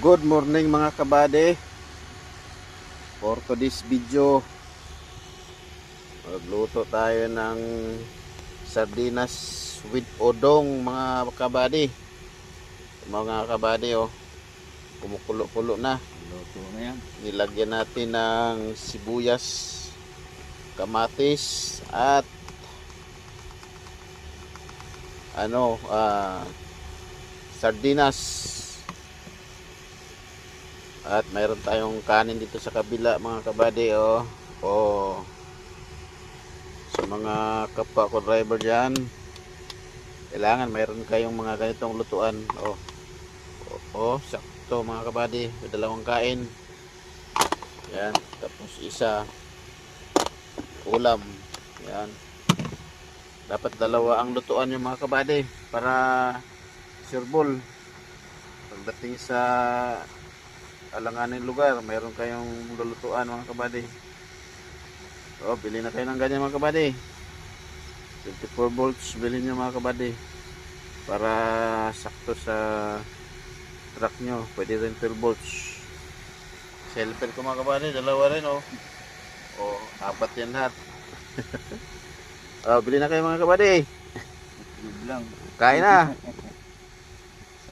Good morning mga kabady. For today's video, magluto tayo ng sardinas with odong mga kabady. Mga kabady, oh, kumukulo-kulo na. Luto na yan. Nilagyan natin ng sibuyas, kamatis at sardinas. At mayroon tayong kanin dito sa kabila mga kabady, oh. Oh. Sa mga kapwa ko driver dyan, kailangan mayroon kayong mga ganitong lutuan. Oh. Oh, sakto mga kabady. May dalawang kain. Yan. Tapos isa ulam. Yan. Dapat dalawa ang lutuan yung mga kabady para sureball. Pagdating sa alanganin lugar, mayroon kayong lulutuan mga kabady. So, bili na kayo ng ganyan mga kabady. 24 volts, bilhin nyo mga kabady. Para sakto sa truck nyo. Pwede rin 12 volts. Cellphone ko mga kabady, dalawa rin, oh. Oh, apat yan lahat. Oh, bili na kayo mga kabady. Yun lang. Kain na.